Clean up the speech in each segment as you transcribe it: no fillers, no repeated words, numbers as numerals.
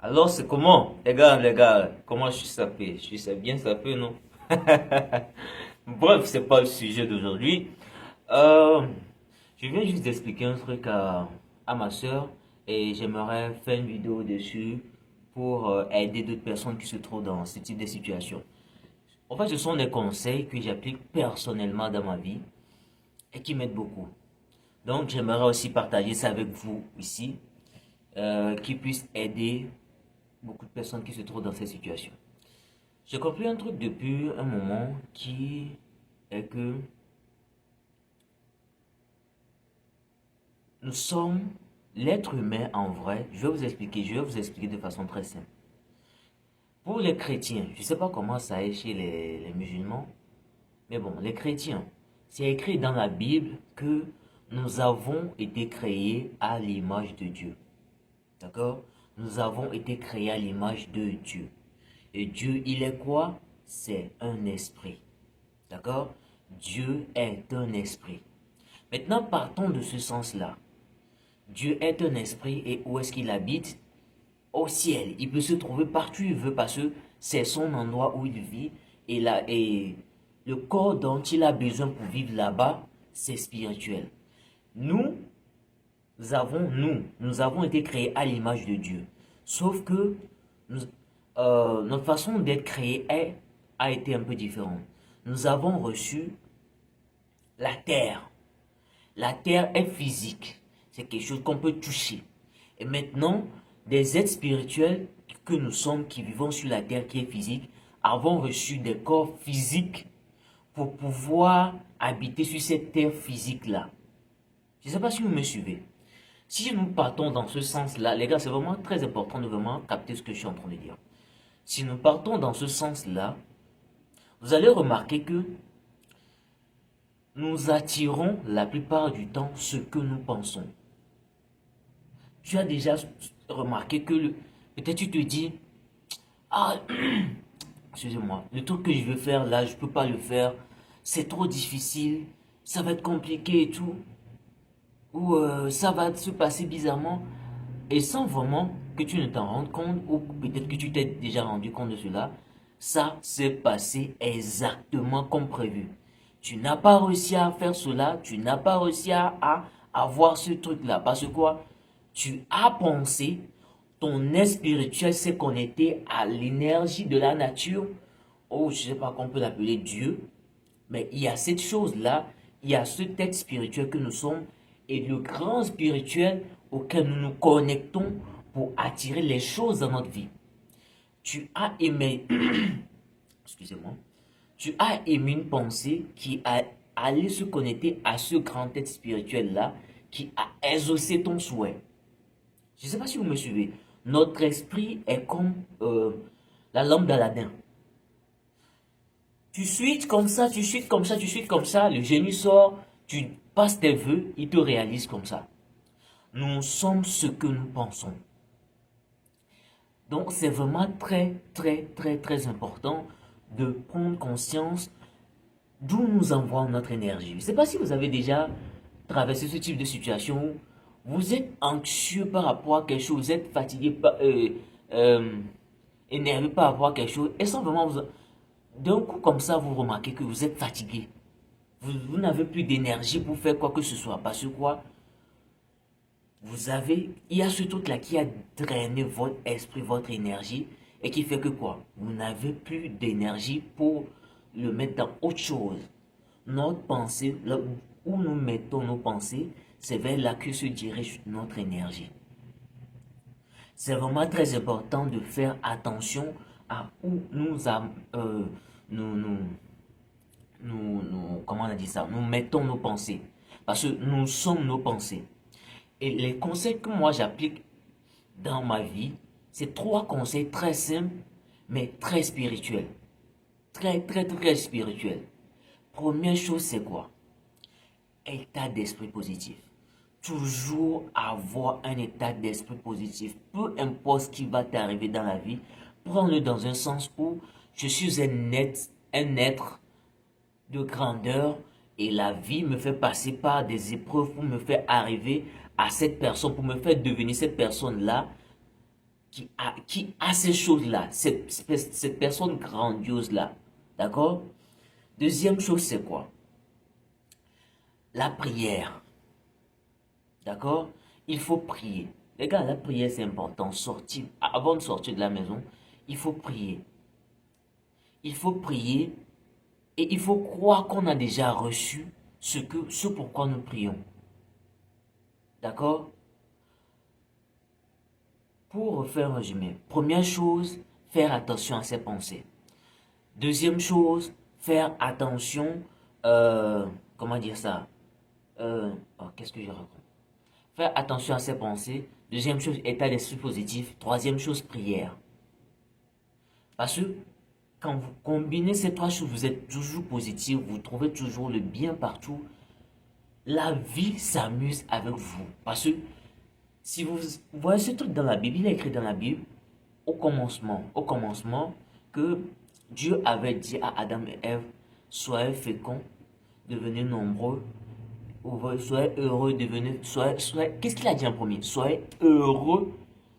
Alors, c'est comment? Les gars, comment je suis sapé? Je suis bien sapé, non? Bref, c'est pas le sujet d'aujourd'hui. Euh, je viens juste d'expliquer un truc à ma soeur et j'aimerais faire une vidéo dessus pour aider d'autres personnes qui se trouvent dans ce type de situation. En fait, ce sont des conseils que j'applique personnellement dans ma vie et qui m'aident beaucoup. Donc, j'aimerais aussi partager ça avec vous ici, qui puisse aider beaucoup de personnes qui se trouvent dans cette situation. J'ai compris un truc depuis un moment qui est que nous sommes l'être humain en vrai. Je vais vous expliquer de façon très simple. Pour les chrétiens, je ne sais pas comment ça est chez les musulmans, mais bon, les chrétiens, c'est écrit dans la Bible que nous avons été créés à l'image de Dieu. D'accord? Nous avons été créés à l'image de Dieu. Et Dieu, il est quoi? C'est un esprit. D'accord? Dieu est un esprit. Maintenant, partons de ce sens-là. Dieu est un esprit et où est-ce qu'il habite? Au ciel. Il peut se trouver partout où il veut parce que c'est son endroit où il vit et le corps dont il a besoin pour vivre là-bas, c'est spirituel. Nous, nous avons été créés à l'image de Dieu. Sauf que nous- notre façon d'être créé a été un peu différente. Nous avons reçu la terre. La terre est physique. C'est quelque chose qu'on peut toucher. Et maintenant, des êtres spirituels que nous sommes, qui vivons sur la terre qui est physique, avons reçu des corps physiques pour pouvoir habiter sur cette terre physique-là. Je ne sais pas si vous me suivez. Si nous partons dans ce sens-là, les gars, c'est vraiment très important de vraiment capter ce que je suis en train de dire. Si nous partons dans ce sens-là, vous allez remarquer que nous attirons la plupart du temps ce que nous pensons. Tu as déjà remarqué que peut-être tu te dis, ah, excusez-moi, le truc que je veux faire là, je ne peux pas le faire, c'est trop difficile, ça va être compliqué et tout, ou ça va se passer bizarrement, et sans vraiment que tu ne t'en rendes compte, ou peut-être que tu t'es déjà rendu compte de cela, ça s'est passé exactement comme prévu. Tu n'as pas réussi à faire cela, tu n'as pas réussi à avoir ce truc-là, parce que quoi? Tu as pensé, ton être spirituel s'est connecté à l'énergie de la nature, ou je ne sais pas qu'on peut l'appeler Dieu, mais il y a cette chose-là, il y a ce être spirituel que nous sommes et le grand spirituel auquel nous nous connectons pour attirer les choses dans notre vie. Tu as aimé, excusez-moi, tu as aimé une pensée qui a allé se connecter à ce grand être spirituel-là qui a exaucé ton souhait. Je ne sais pas si vous me suivez. Notre esprit est comme la lampe d'Aladin. Tu switches comme ça, tu switches comme ça, tu switches comme ça, le génie sort, tu passes tes vœux, il te réalise comme ça. Nous sommes ce que nous pensons. Donc c'est vraiment très, très, très, très important de prendre conscience d'où nous envoie notre énergie. Je ne sais pas si vous avez déjà traversé ce type de situation où vous êtes anxieux par rapport à quelque chose, vous êtes fatigué, euh, énervé par rapport à quelque chose, et sans vraiment vous... D'un coup comme ça, vous remarquez que vous êtes fatigué. Vous n'avez plus d'énergie pour faire quoi que ce soit. Parce que quoi? Il y a ce truc-là qui a drainé votre esprit, votre énergie, et qui fait que quoi? Vous n'avez plus d'énergie pour le mettre dans autre chose. Notre pensée, là où nous mettons nos pensées, c'est vers là que se dirige notre énergie. C'est vraiment très important de faire attention à où nous, nous, comment on a dit ça? Nous mettons nos pensées. Parce que nous sommes nos pensées. Et les conseils que moi j'applique dans ma vie, c'est trois conseils très simples, mais très spirituels. Très, très, très spirituels. Première chose, c'est quoi? État d'esprit positif. Toujours avoir un état d'esprit positif. Peu importe ce qui va t'arriver dans la vie, prends-le dans un sens où je suis un être de grandeur et la vie me fait passer par des épreuves pour me faire arriver à cette personne, pour me faire devenir cette personne-là qui a ces choses-là, cette personne grandiose-là. D'accord? Deuxième chose, c'est quoi? La prière. D'accord? Il faut prier. Les gars, la prière, c'est important. Avant de sortir de la maison, il faut prier. Il faut prier et il faut croire qu'on a déjà reçu ce pourquoi nous prions. D'accord? Pour refaire un résumé, première chose, faire attention à ses pensées. Deuxième chose, faire attention, comment dire ça? Qu'est-ce que je raconte? Faire attention à ses pensées. Deuxième chose, état d'esprit positif. Troisième chose, prière. Parce que quand vous combinez ces trois choses, vous êtes toujours positif, vous trouvez toujours le bien partout. La vie s'amuse avec vous. Parce que si vous voyez ce truc dans la Bible, il est écrit dans la Bible, au commencement, que Dieu avait dit à Adam et Ève, soyez féconds, devenez nombreux, soyez heureux, qu'est-ce qu'il a dit en premier? Soyez heureux,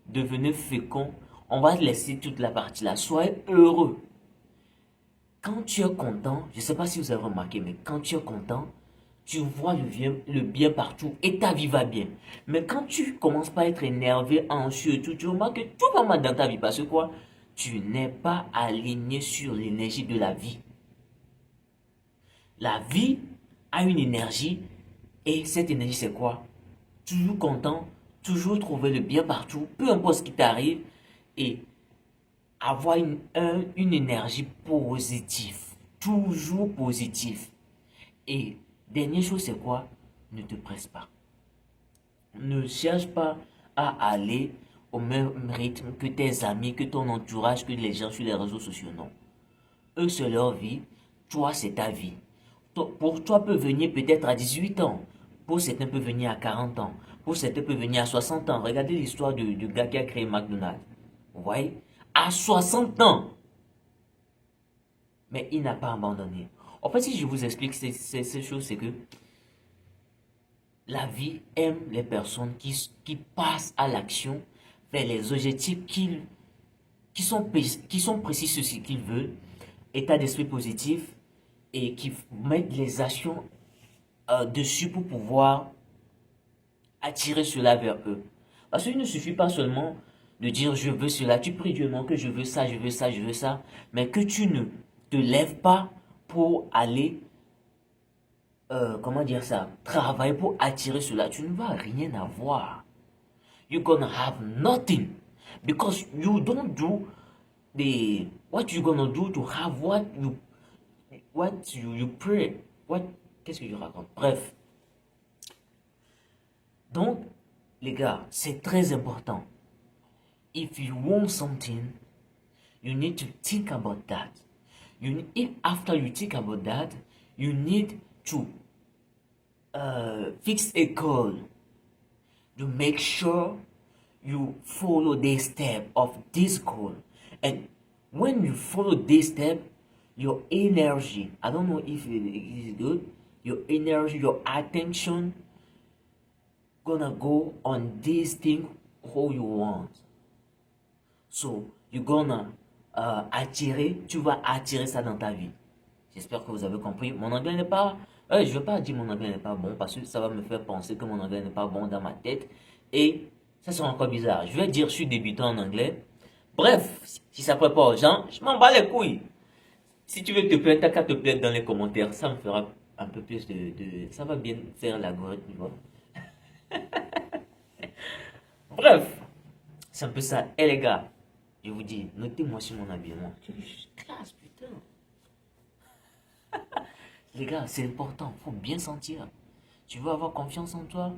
devenez féconds. On va laisser toute la partie là. Soyez heureux. Quand tu es content, je ne sais pas si vous avez remarqué, mais quand tu es content, tu vois le bien partout et ta vie va bien. Mais quand tu commences pas à être énervé, anxieux et tout, tu remarques que tout va mal dans ta vie. Parce que quoi? Tu n'es pas aligné sur l'énergie de la vie. La vie a une énergie et cette énergie c'est quoi? Toujours content, toujours trouver le bien partout, peu importe ce qui t'arrive et avoir une énergie positive. Toujours positif. Et dernière chose, c'est quoi? Ne te presse pas. Ne cherche pas à aller au même rythme que tes amis, que ton entourage, que les gens sur les réseaux sociaux. Non. Eux, c'est leur vie. Toi, c'est ta vie. Pour toi, peut venir peut-être à 18 ans. Pour certains, peut venir à 40 ans. Pour certains, peut venir à 60 ans. Regardez l'histoire du gars qui a créé McDonald's. Vous voyez? À 60 ans. Mais il n'a pas abandonné. En fait, si je vous explique ces choses, c'est que la vie aime les personnes qui passent à l'action vers les objectifs qui sont précis sur ce qu'ils veulent, état d'esprit positif, et qui mettent les actions dessus pour pouvoir attirer cela vers eux. Parce qu'il ne suffit pas seulement de dire je veux cela, tu pries Dieu, non, que je veux ça, je veux ça, je veux ça, mais que tu ne te lèves pas pour aller, comment dire ça, travailler pour attirer cela, tu ne vas rien avoir. You're gonna have nothing because you don't do what you gonna do to have what you pray. Qu'est-ce que je raconte? Bref. Donc, les gars, c'est très important. If you want something, you need to think about that. After you think about that, you need to fix a goal to make sure you follow the step of this goal. And when you follow this step, your energy, I don't know if it is good, your energy, your attention gonna go on this thing who you want. So, you're gonna tu vas attirer ça dans ta vie. J'espère que vous avez compris. Mon anglais n'est pas, je ne veux pas dire mon anglais n'est pas bon parce que ça va me faire penser que mon anglais n'est pas bon dans ma tête. Et ça sera encore bizarre. Je vais dire je suis débutant en anglais. Bref, si ça ne plaît pas aux gens, je m'en bats les couilles. Si tu veux te plaindre, t'as qu'à te plaindre dans les commentaires. Ça me fera un peu plus ça va bien faire l'algorithme, tu vois. Bref, c'est un peu ça. Et les gars, je vous dis, notez-moi sur mon habillement. Je suis classe, putain. Les gars, c'est important. Faut bien sentir. Tu veux avoir confiance en toi?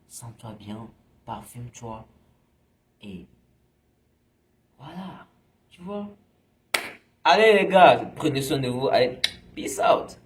Sens-toi bien. Parfume-toi. Et voilà. Tu vois? Allez les gars, prenez soin de vous. Allez, peace out.